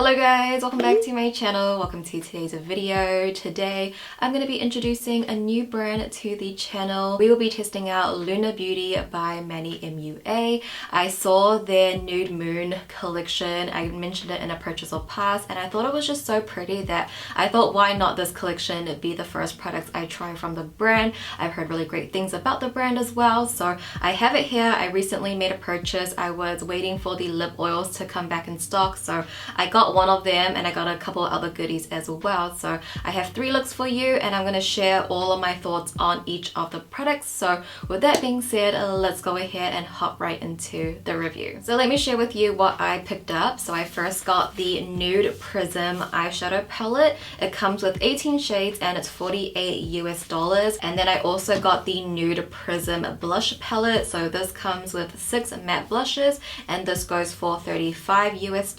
Hello guys, welcome back to my channel. Welcome to today's video. Today I'm going to be introducing a new brand to the channel. We will be testing out LUNAR Beauty by Manny MUA. I saw their Nude Moon collection. I mentioned it in a purchase or pass and I thought it was just so pretty that I thought why not this collection be the first products I try from the brand. I've heard really great things about the brand as well, so I have it here. I recently made a purchase. I was waiting for the lip oils to come back in stock, so I got one of them and I got a couple of other goodies as well. So I have 3 looks for you and I'm going to share all of my thoughts on each of the products. So with that being said, let's go ahead and hop right into the review. So let me share with you what I picked up. So I first got the Nude Prism eyeshadow palette. It comes with 18 shades and it's $48 US. And then I also got the Nude Prism blush palette. So this comes with 6 matte blushes and this goes for $35 US.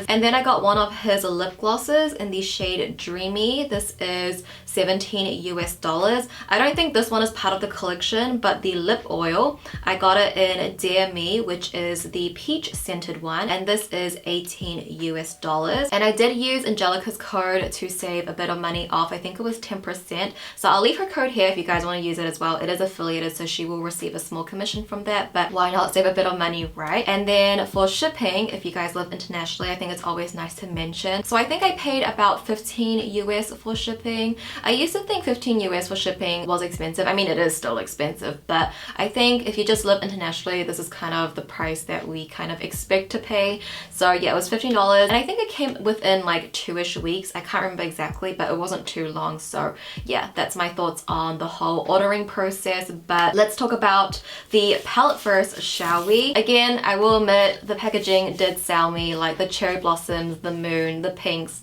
And then I got one of his lip glosses in the shade Dreamy. This is $17 US. I don't think this one is part of the collection, but the lip oil, I got it in Dear Me, which is the peach scented one, and this is $18 US. And I did use Angelica's code to save a bit of money off. I think it was 10%. So I'll leave her code here if you guys want to use it as well. It is affiliated, so she will receive a small commission from that, but why not save a bit of money, right? And then for shipping, if you guys live internationally, I think it's always nice to mention. So I think I paid about 15 US for shipping. I used to think 15 US for shipping was expensive. I mean, it is still expensive, but I think if you just live internationally, this is kind of the price that we kind of expect to pay. So yeah, it was $15 and I think it came within like 2-ish weeks. I can't remember exactly, but it wasn't too long. So yeah, that's my thoughts on the whole ordering process. But let's talk about the palette first, shall we? Again, I will admit the packaging did sell me, like the cherry blossoms, the moon, the pinks,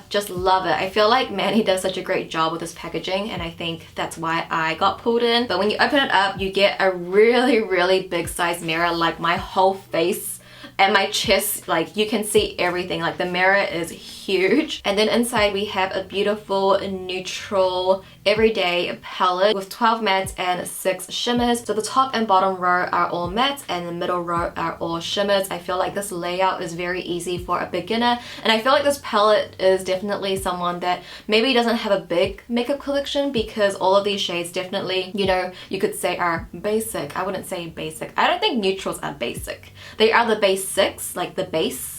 just love it. I feel like Manny does such a great job with this packaging and I think that's why I got pulled in. But when you open it up, you get a really big size mirror, like my whole face and my chest, like you can see everything. Like the mirror is huge. And then inside we have a beautiful neutral everyday palette with 12 mattes and 6 shimmers. So the top and bottom row are all mattes and the middle row are all shimmers. I feel like this layout is very easy for a beginner, and I feel like this palette is definitely someone that maybe doesn't have a big makeup collection, because all of these shades definitely, you know, you could say are basic. I wouldn't say basic. I don't think neutrals are basic. They are the basics, like the base,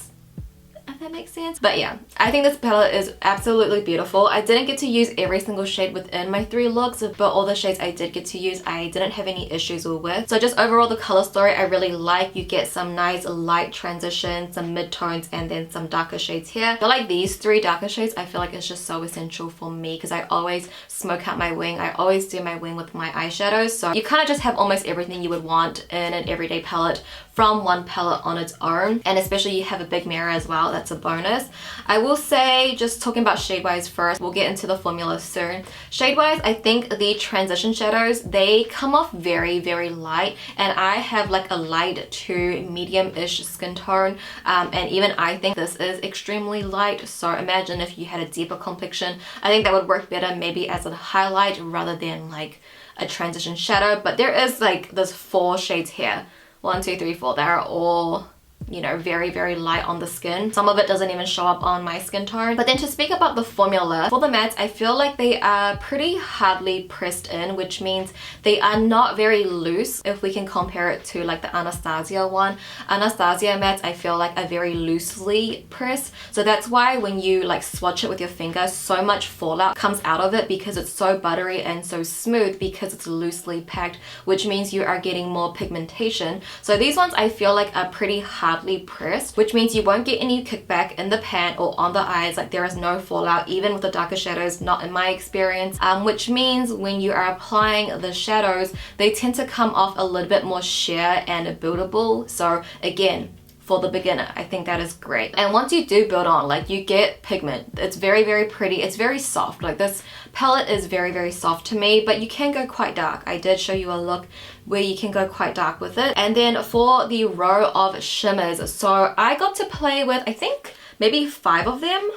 if that makes sense. But yeah, I think this palette is absolutely beautiful. I didn't get to use every single shade within my 3 looks, but all the shades I did get to use, I didn't have any issues with. So just overall, the color story I really like. You get some nice light transitions, some mid-tones, and then some darker shades here. I feel like these 3 darker shades, I feel like it's just so essential for me because I always smoke out my wing. I always do my wing with my eyeshadows. So you kind of just have almost everything you would want in an everyday palette from one palette on its own, and especially you have a big mirror as well. That's a bonus. I will say, just talking about shade wise first, we'll get into the formula soon. Shade wise, I think the transition shadows, they come off very light, and I have like a light to medium-ish skin tone, and even I think this is extremely light. So imagine if you had a deeper complexion. I think that would work better maybe as a highlight rather than like a transition shadow. But there is like there's 4 shades here. 1, 2, 3, 4. They are all, you know, very light on the skin. Some of it doesn't even show up on my skin tone. But then to speak about the formula, for the mattes, I feel like they are pretty hardly pressed in, which means they are not very loose if we can compare it to like the Anastasia one. Anastasia mattes, I feel like are very loosely pressed. So that's why when you like swatch it with your finger, so much fallout comes out of it because it's so buttery and so smooth because it's loosely packed, which means you are getting more pigmentation. So these ones I feel like are pretty hardly pressed, which means you won't get any kickback in the pan or on the eyes. Like there is no fallout, even with the darker shadows, not in my experience, which means when you are applying the shadows, they tend to come off a little bit more sheer and buildable. So again, for the beginner, I think that is great. And once you do build on, like you get pigment. It's very pretty. It's very soft. Like this palette is very soft to me, but you can go quite dark. I did show you a look where you can go quite dark with it. And then for the row of shimmers, so I got to play with, I think maybe 5 of them.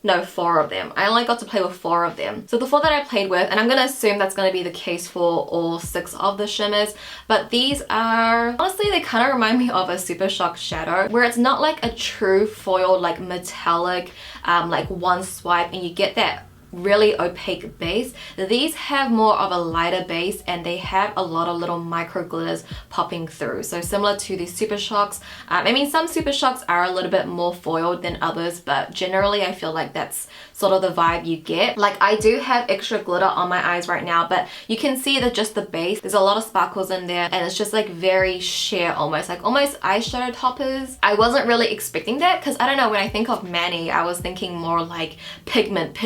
no, 4 of them. I only got to play with 4 of them. So the 4 that I played with, and I'm gonna assume that's gonna be the case for all 6 of the shimmers, but these are, honestly, they kind of remind me of a Super Shock shadow, where it's not like a true foil, like metallic, like one swipe and you get that really opaque base. These have more of a lighter base and they have a lot of little micro glitters popping through. So similar to the Super Shocks. I mean, some Super Shocks are a little bit more foiled than others, but generally I feel like that's sort of the vibe you get. Like, I do have extra glitter on my eyes right now, but you can see that just the base, there's a lot of sparkles in there and it's just like very sheer, almost eyeshadow toppers. I wasn't really expecting that because I don't know, when I think of Manny, I was thinking more like pigment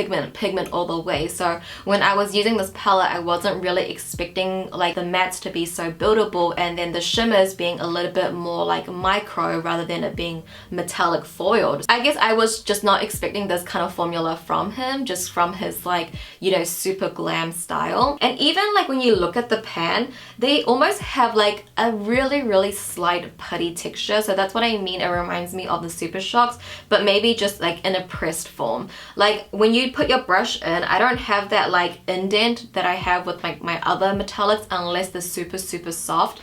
all the way. So when I was using this palette, I wasn't really expecting like the mattes to be so buildable and then the shimmers being a little bit more like micro rather than it being metallic foiled. I guess I was just not expecting this kind of formula from him, just from his like, you know, super glam style. And even like when you look at the pan, they almost have like a really slight putty texture. So that's what I mean. It reminds me of the Super Shocks, but maybe just like in a pressed form. Like when you put your brush in, I don't have that like indent that I have with my other metallics unless they're super soft.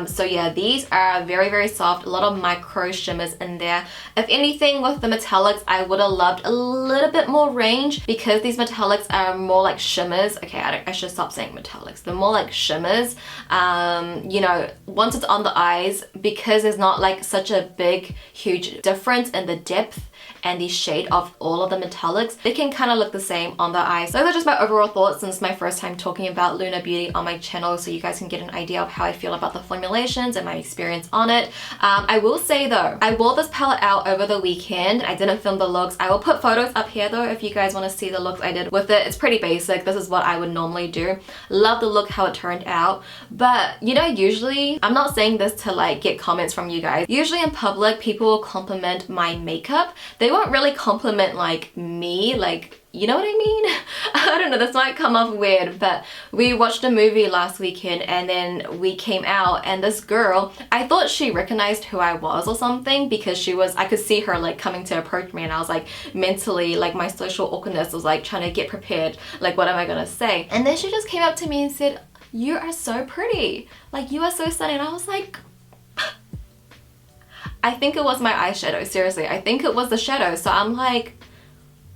So yeah, these are very soft, a lot of micro shimmers in there. If anything, with the metallics, I would have loved a little bit more range because these metallics are more like shimmers. Okay, I should stop saying metallics. They're more like shimmers. You know, once it's on the eyes, because there's not like such a big, huge difference in the depth and the shade of all of the metallics, they can kind of look the same on the eyes. Those are just my overall thoughts since my first time talking about LUNAR Beauty on my channel, so you guys can get an idea of how I feel about the formulations and my experience on it. I will say though, I wore this palette out over the weekend. I didn't film the looks. I will put photos up here though if you guys want to see the looks I did with it. It's pretty basic. This is what I would normally do. Love the look, how it turned out. But you know, usually, I'm not saying this to like get comments from you guys. Usually in public, people will compliment my makeup. They won't really compliment like me, like, you know what I mean? I don't know, this might come off weird, but we watched a movie last weekend and then we came out and this girl, I thought she recognized who I was or something because I could see her like coming to approach me and I was like mentally, like my social awkwardness was like trying to get prepared, like what am I gonna say? And then she just came up to me and said, "You are so pretty, like you are so stunning." And I was like, I think it was my eyeshadow, seriously. I think it was the shadow. So I'm like,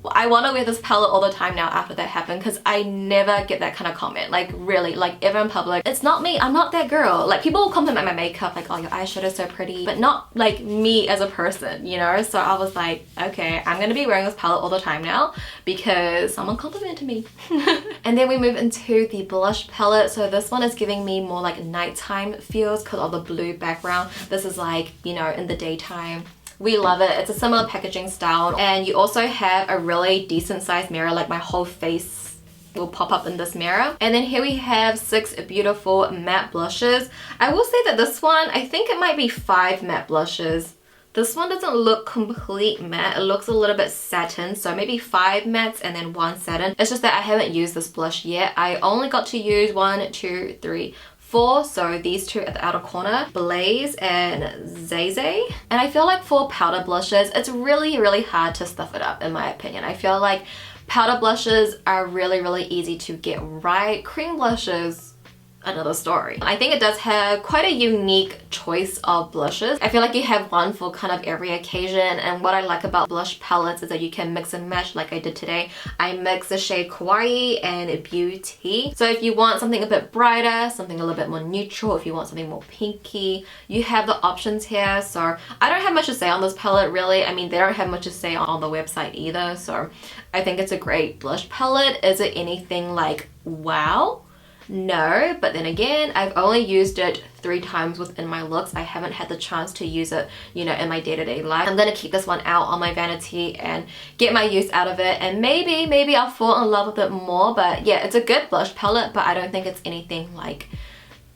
I want to wear this palette all the time now after that happened because I never get that kind of comment, like really, like ever in public. It's not me, I'm not that girl. Like people will compliment my makeup, like, "Oh, your eyeshadow's so pretty," but not like me as a person, you know? So I was like, okay, I'm gonna be wearing this palette all the time now because someone complimented me. And then we move into the blush palette. So this one is giving me more like nighttime feels because of the blue background. This is like, you know, in the daytime. We love it. It's a similar packaging style and you also have a really decent sized mirror, like my whole face will pop up in this mirror. And then here we have 6 beautiful matte blushes. I will say that this one, I think it might be 5 matte blushes. This one doesn't look complete matte. It looks a little bit satin, so maybe 5 mattes and then 1 satin. It's just that I haven't used this blush yet. I only got to use 1, 2, 3, 4, so these 2 at the outer corner, Blaze and Zay. And I feel like for powder blushes, it's really hard to stuff it up in my opinion. I feel like powder blushes are really easy to get right. Cream blushes, another story. I think it does have quite a unique choice of blushes. I feel like you have one for kind of every occasion, and what I like about blush palettes is that you can mix and match like I did today. I mixed the shade Kawaii and Beauty. So if you want something a bit brighter, something a little bit more neutral, if you want something more pinky, you have the options here. So I don't have much to say on this palette really. I mean, they don't have much to say on the website either. So I think it's a great blush palette. Is it anything like wow? No, but then again, I've only used it 3 times within my looks. I haven't had the chance to use it, you know, in my day-to-day life. I'm gonna keep this one out on my vanity and get my use out of it, and maybe I'll fall in love with it more. But yeah, it's a good blush palette, but I don't think it's anything like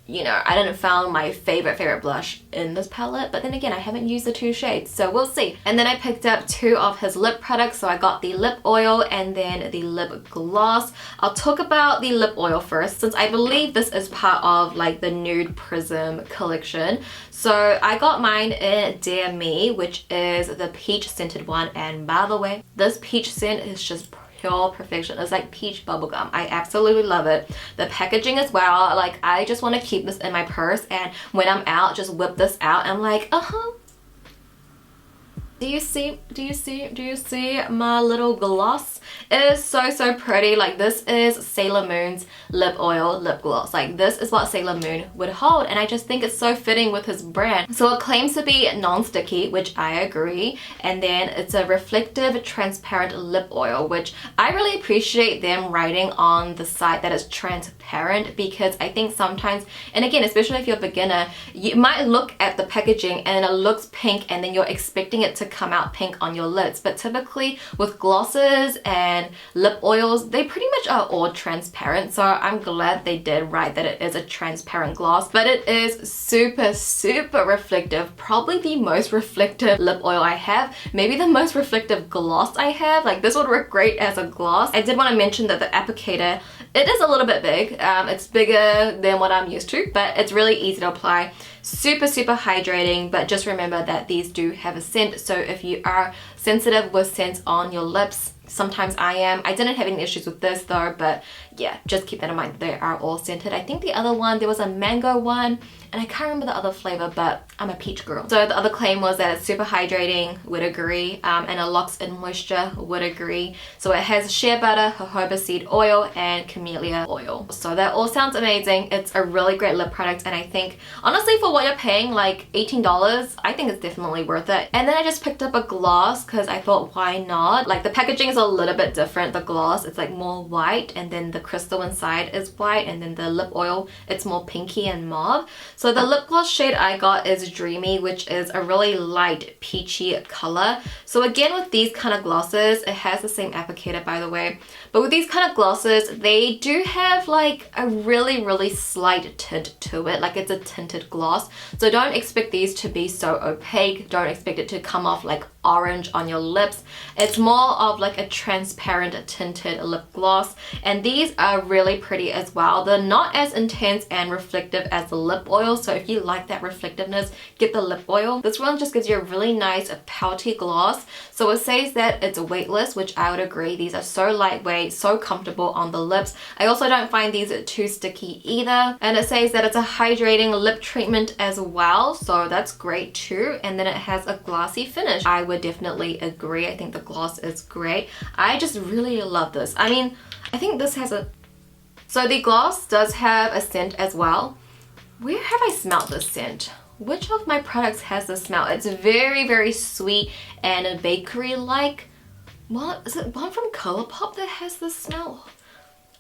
you know, I didn't found my favorite blush in this palette, but then again, I haven't used the 2 shades, so we'll see. And then I picked up 2 of his lip products, so I got the lip oil and then the lip gloss. I'll talk about the lip oil first, since I believe this is part of like the nude prism collection. So I got mine in Dear Me, which is the peach scented one, and by the way, this peach scent is just pure perfection. It's like peach bubblegum. I absolutely love it. The packaging as well, like I just want to keep this in my purse, and when I'm out, just whip this out. I'm like, do you see my little gloss? It is so pretty. Like, this is Sailor Moon's lip oil lip gloss. Like, this is what Sailor Moon would hold, and I just think it's so fitting with his brand. So it claims to be non-sticky, which I agree, and then it's a reflective transparent lip oil, which I really appreciate them writing on the side that it's transparent, because I think sometimes, and again, especially if you're a beginner, you might look at the packaging and it looks pink and then you're expecting it to come out pink on your lids, but typically with glosses and lip oils, they pretty much are all transparent. So I'm glad they did write that it is a transparent gloss, but it is super reflective. Probably the most reflective lip oil I have, maybe the most reflective gloss I have. Like, this would work great as a gloss. I did want to mention that the applicator, it is a little bit big. It's bigger than what I'm used to, but it's really easy to apply. Super hydrating, but just remember that these do have a scent, so if you are sensitive with scents on your lips, sometimes I am. I didn't have any issues with this though, but yeah, just keep that in mind. They are all scented. I think the other one, there was a mango one, and I can't remember the other flavor, but I'm a peach girl. So the other claim was that it's super hydrating, would agree, and it locks in moisture, would agree. So it has shea butter, jojoba seed oil, and camellia oil. So that all sounds amazing. It's a really great lip product, and I think, honestly, for what you're paying, like $18, I think it's definitely worth it. And then I just picked up a gloss, because I thought, why not? Like, the packaging is a little bit different. The gloss, it's like more white, and then the crystal inside is white, and then the lip oil, it's more pinky and mauve. So the lip gloss shade I got is Dreamy, which is a really light peachy color. So again, with these kind of glosses, it has the same applicator, by the way, but with these kind of glosses, they do have like a really slight tint to it. Like, it's a tinted gloss, so don't expect these to be so opaque. Don't expect it to come off like orange on your lips. It's more of like a transparent tinted lip gloss, and these are really pretty as well. They're not as intense and reflective as the lip oil, so if you like that reflectiveness, get the lip oil. This one just gives you a really nice pouty gloss. So it says that it's weightless, which I would agree. These are so lightweight, so comfortable on the lips. I also don't find these too sticky either, and it says that it's a hydrating lip treatment as well, so that's great too. And then it has a glossy finish. I would definitely agree. I think the gloss is great. I just really love this. I mean, I think this has a, so the gloss does have a scent as well. Where have I smelled this scent? Which of my products has this smell? It's very sweet and bakery-like. What is it? One from Colourpop that has this smell?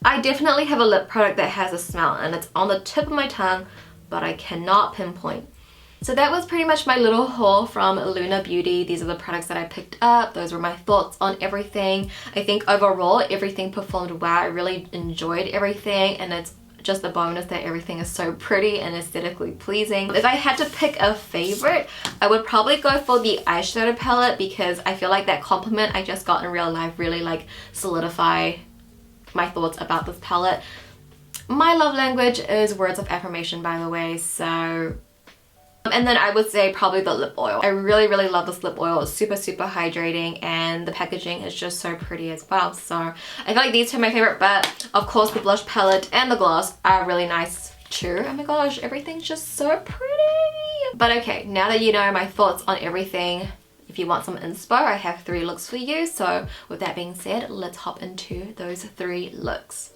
I definitely have a lip product that has a smell, and it's on the tip of my tongue, but I cannot pinpoint. So that was pretty much my little haul from LUNAR Beauty. These are the products that I picked up. Those were my thoughts on everything. I think overall everything performed well. I really enjoyed everything, and it's just a bonus that everything is so pretty and aesthetically pleasing. If I had to pick a favorite, I would probably go for the eyeshadow palette, because I feel like that compliment I just got in real life really like solidify my thoughts about this palette. My love language is words of affirmation, by the way, so. And then I would say probably the lip oil. I really love this lip oil. It's super hydrating, and the packaging is just so pretty as well. So I feel like these two are my favorite, but of course the blush palette and the gloss are really nice too. Oh my gosh, everything's just so pretty. But okay, now that you know my thoughts on everything, if you want some inspo, I have 3 looks for you. So with that being said, let's hop into those 3 looks.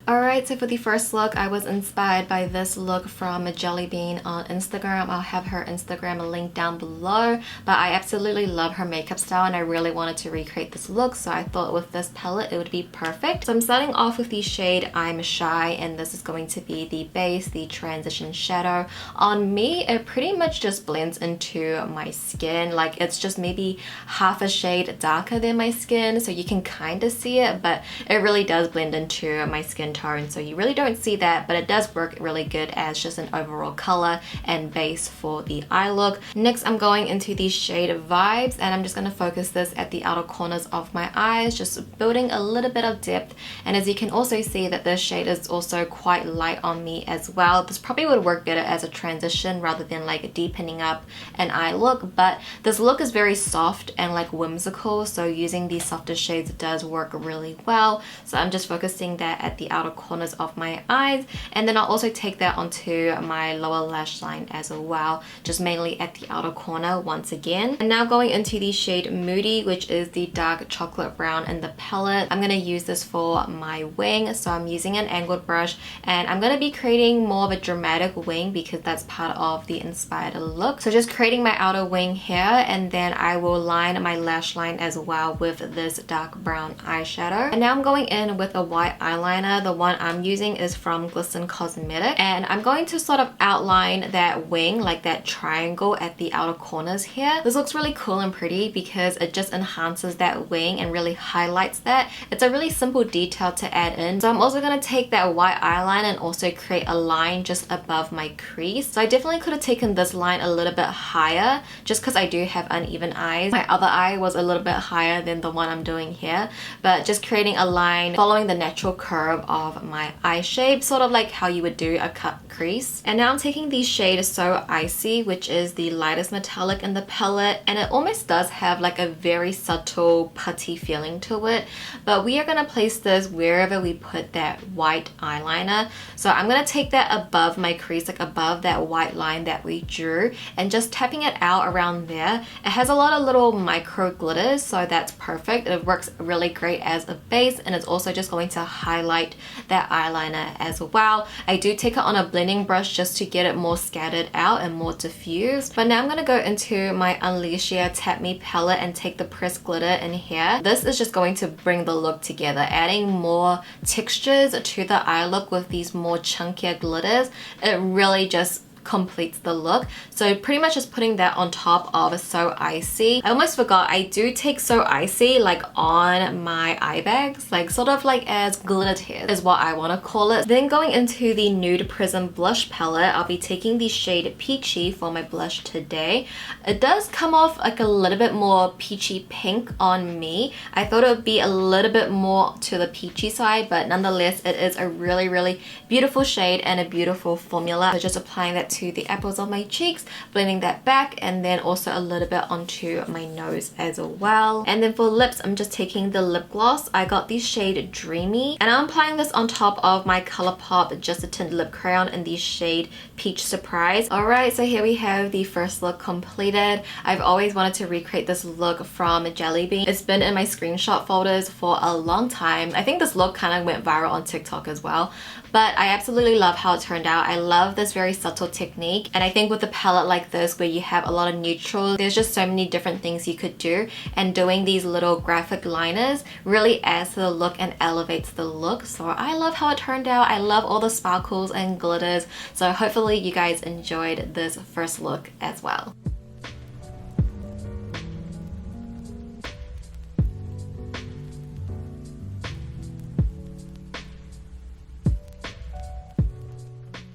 Alright, so for the first look, I was inspired by this look from Jelly Bean on Instagram. I'll have her Instagram linked down below, but I absolutely love her makeup style and I really wanted to recreate this look, so I thought with this palette it would be perfect. So I'm starting off with the shade I'm Shy, and this is going to be the base, the transition shadow. On me, it pretty much just blends into my skin, like it's just maybe half a shade darker than my skin, so you can kind of see it, but it really does blend into my skin tone, so you really don't see that, but it does work really good as just an overall color and base for the eye look. Next, I'm going into the shade Vibes, and I'm just going to focus this at the outer corners of my eyes, just building a little bit of depth. And as you can also see that this shade is also quite light on me as well. This probably would work better as a transition rather than like deepening up an eye look, but this look is very soft and like whimsical, so using these softer shades does work really well. So I'm just focusing that at the outer corners of my eyes, and then I'll also take that onto my lower lash line as well, just mainly at the outer corner once again. And now going into the shade Moody, which is the dark chocolate brown in the palette. I'm going to use this for my wing, so I'm using an angled brush, and I'm going to be creating more of a dramatic wing because that's part of the inspired look. So just creating my outer wing here, and then I will line my lash line as well with this dark brown eyeshadow. And now I'm going in with a white eyeliner. The one I'm using is from Glisten Cosmetic, and I'm going to sort of outline that wing, like that triangle at the outer corners here. This looks really cool and pretty because it just enhances that wing and really highlights that. It's a really simple detail to add in. So I'm also going to take that white eyeliner and also create a line just above my crease. So I definitely could have taken this line a little bit higher just because I do have uneven eyes. My other eye was a little bit higher than the one I'm doing here, but just creating a line following the natural curve of my eye shape, sort of like how you would do a cut crease. And now I'm taking the shade So Icy, which is the lightest metallic in the palette, and it almost does have like a very subtle putty feeling to it, but we are going to place this wherever we put that white eyeliner. So I'm going to take that above my crease, like above that white line that we drew, and just tapping it out around there. It has a lot of little micro glitters, so that's perfect. It works really great as a base, and it's also just going to highlight that eyeliner as well. I do take it on a blending brush just to get it more scattered out and more diffused. But now I'm going to go into my Unleashia Tap Me palette and take the pressed glitter in here. This is just going to bring the look together, adding more textures to the eye look with these more chunkier glitters. It really just completes the look. So pretty much just putting that on top of So Icy. I almost forgot, I do take So Icy like on my eye bags, like sort of like as glitter tears is what I want to call it. Then going into the Nude Prism blush palette, I'll be taking the shade Peachy for my blush today. It does come off like a little bit more peachy pink on me. I thought it would be a little bit more to the peachy side, but nonetheless it is a really beautiful shade and a beautiful formula. So just applying that to the apples of my cheeks, blending that back, and then also a little bit onto my nose as well. And then for lips, I'm just taking the lip gloss. I got the shade Dreamy, and I'm applying this on top of my Colourpop Just a Tinted Lip Crayon in the shade Peach Surprise. Alright, so here we have the first look completed. I've always wanted to recreate this look from Jelly Bean. It's been in my screenshot folders for a long time. I think this look kind of went viral on TikTok as well, but I absolutely love how it turned out. I love this very subtle technique, and I think with a palette like this where you have a lot of neutrals, there's just so many different things you could do, and doing these little graphic liners really adds to the look and elevates the look. So I love how it turned out. I love all the sparkles and glitters, so hopefully you guys enjoyed this first look as well.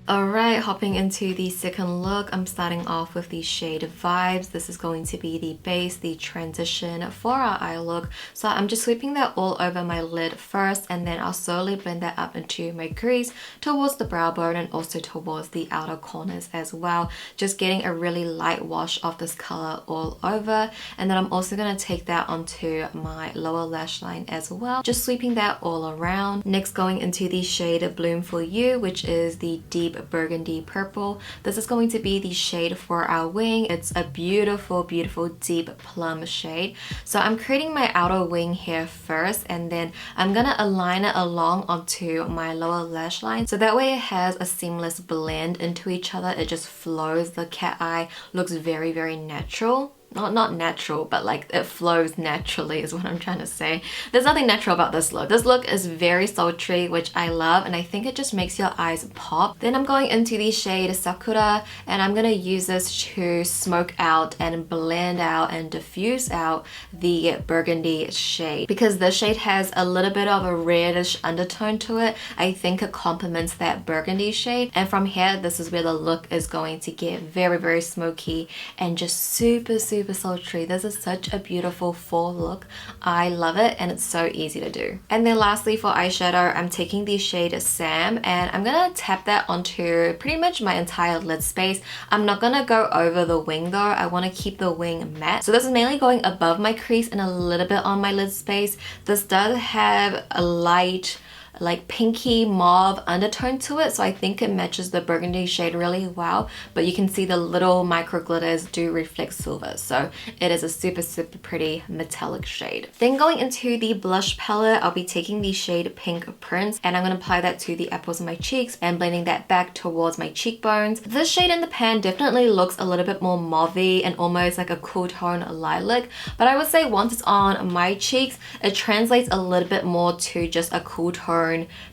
Alright, hopping into the second look, I'm starting off with the shade Vibes. This is going to be the base, the transition for our eye look. So I'm just sweeping that all over my lid first, and then I'll slowly blend that up into my crease, towards the brow bone, and also towards the outer corners as well. Just getting a really light wash of this color all over. And then I'm also going to take that onto my lower lash line as well, just sweeping that all around. Next, going into the shade Bloom For You, which is the deep deep burgundy purple. This is going to be the shade for our wing. It's a beautiful, beautiful deep plum shade. So I'm creating my outer wing here first, and then I'm gonna align it along onto my lower lash line. So that way it has a seamless blend into each other. It just flows. The cat eye looks very, very natural. Not natural, but like it flows naturally is what I'm trying to say. There's nothing natural about this look. This look is very sultry, which I love, and I think it just makes your eyes pop. Then I'm going into the shade Sakura, and I'm gonna use this to smoke out and blend out and diffuse out the burgundy shade. Because this shade has a little bit of a reddish undertone to it, I think it complements that burgundy shade. And from here, this is where the look is going to get very, very smoky and just super, super sultry. This is such a beautiful fall look. I love it, and it's so easy to do. And then lastly for eyeshadow, I'm taking the shade Sam, and I'm gonna tap that onto pretty much my entire lid space. I'm not gonna go over the wing though. I want to keep the wing matte. So this is mainly going above my crease and a little bit on my lid space. This does have a light like pinky mauve undertone to it, so I think it matches the burgundy shade really well, but you can see the little micro glitters do reflect silver, so it is a super, super pretty metallic shade. Then going into the blush palette, I'll be taking the shade Pink Prince, and I'm going to apply that to the apples of my cheeks and blending that back towards my cheekbones. This shade in the pan definitely looks a little bit more mauvey and almost like a cool tone lilac, but I would say once it's on my cheeks, it translates a little bit more to just a cool tone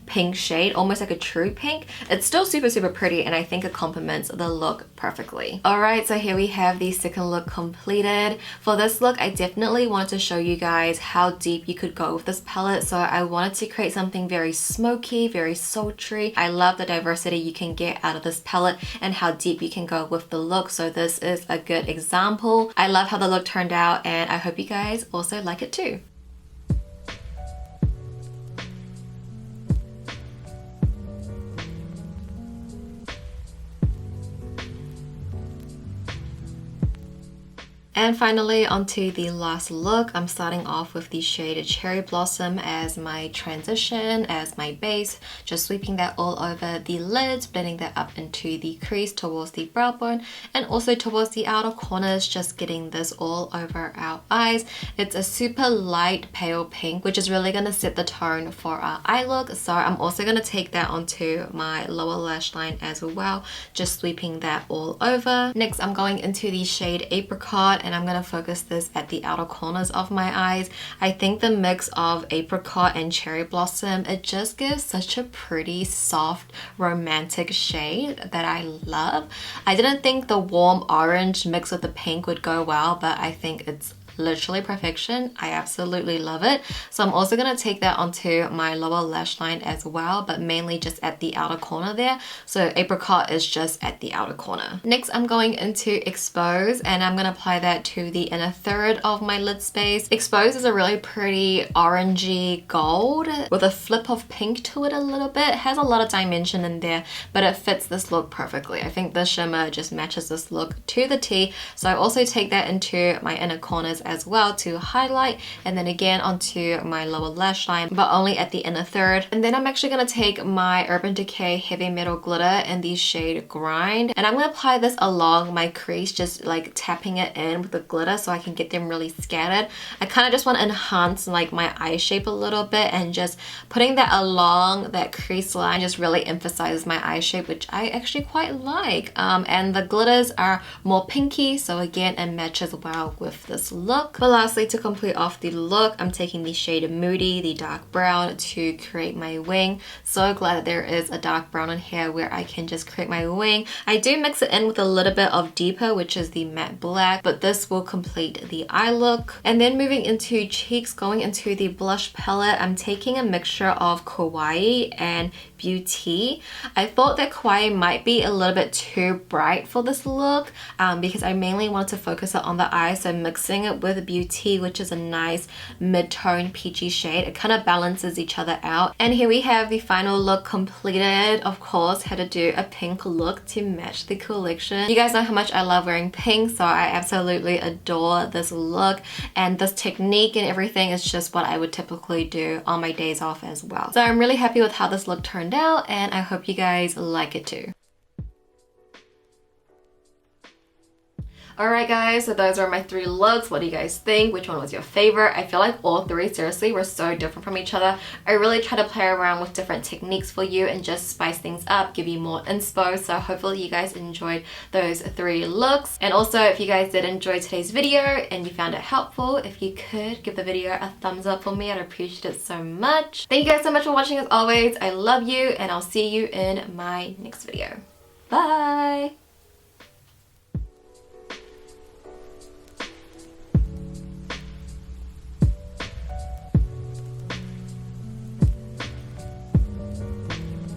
pink shade, almost like a true pink. It's still super, super pretty, and I think it complements the look perfectly. Alright, so here we have the second look completed. For this look, I definitely wanted to show you guys how deep you could go with this palette. So I wanted to create something very smoky, very sultry. I love the diversity you can get out of this palette and how deep you can go with the look. So this is a good example. I love how the look turned out, and I hope you guys also like it too. And finally, onto the last look. I'm starting off with the shade Cherry Blossom as my transition, as my base. Just sweeping that all over the lids, blending that up into the crease towards the brow bone and also towards the outer corners, just getting this all over our eyes. It's a super light pale pink, which is really going to set the tone for our eye look. So I'm also going to take that onto my lower lash line as well, just sweeping that all over. Next, I'm going into the shade Apricot, and I'm going to focus this at the outer corners of my eyes. I think the mix of apricot and cherry blossom, it just gives such a pretty soft romantic shade that I love. I didn't think the warm orange mixed with the pink would go well, but I think it's literally perfection. I absolutely love it. So I'm also going to take that onto my lower lash line as well, but mainly just at the outer corner there. So apricot is just at the outer corner. Next, I'm going into Expose, and I'm going to apply that to the inner third of my lid space. Expose is a really pretty orangey gold with a flip of pink to it a little bit. It has a lot of dimension in there, but it fits this look perfectly. I think the shimmer just matches this look to the T. So I also take that into my inner corners as well to highlight, and then again onto my lower lash line, but only at the inner third. And then I'm actually going to take my Urban Decay Heavy Metal Glitter in the shade Grind, and I'm going to apply this along my crease, just like tapping it in with the glitter so I can get them really scattered. I kind of just want to enhance like my eye shape a little bit, and just putting that along that crease line just really emphasizes my eye shape, which I actually quite like. And the glitters are more pinky, so again it matches well with this look. But lastly, to complete off the look, I'm taking the shade Moody, the dark brown, to create my wing. So glad that there is a dark brown in here where I can just create my wing. I do mix it in with a little bit of deeper, which is the matte black, but this will complete the eye look. And then moving into cheeks, going into the blush palette, I'm taking a mixture of Kawaii and Beauty. I thought that Kawaii might be a little bit too bright for this look, because I mainly wanted to focus it on the eye, so mixing it with Beauty, which is a nice mid-tone peachy shade, it kind of balances each other out. And here we have the final look completed. Of course, had to do a pink look to match the collection. You guys know how much I love wearing pink, so I absolutely adore this look, and this technique and everything is just what I would typically do on my days off as well. So I'm really happy with how this look turned out, and I hope you guys like it too. Alright guys, so those are my 3 looks. What do you guys think? Which one was your favorite? I feel like all 3 seriously were so different from each other. I really try to play around with different techniques for you and just spice things up, give you more inspo. So hopefully you guys enjoyed those 3 looks. And also if you guys did enjoy today's video and you found it helpful, if you could give the video a thumbs up for me, I'd appreciate it so much. Thank you guys so much for watching as always. I love you and I'll see you in my next video. Bye!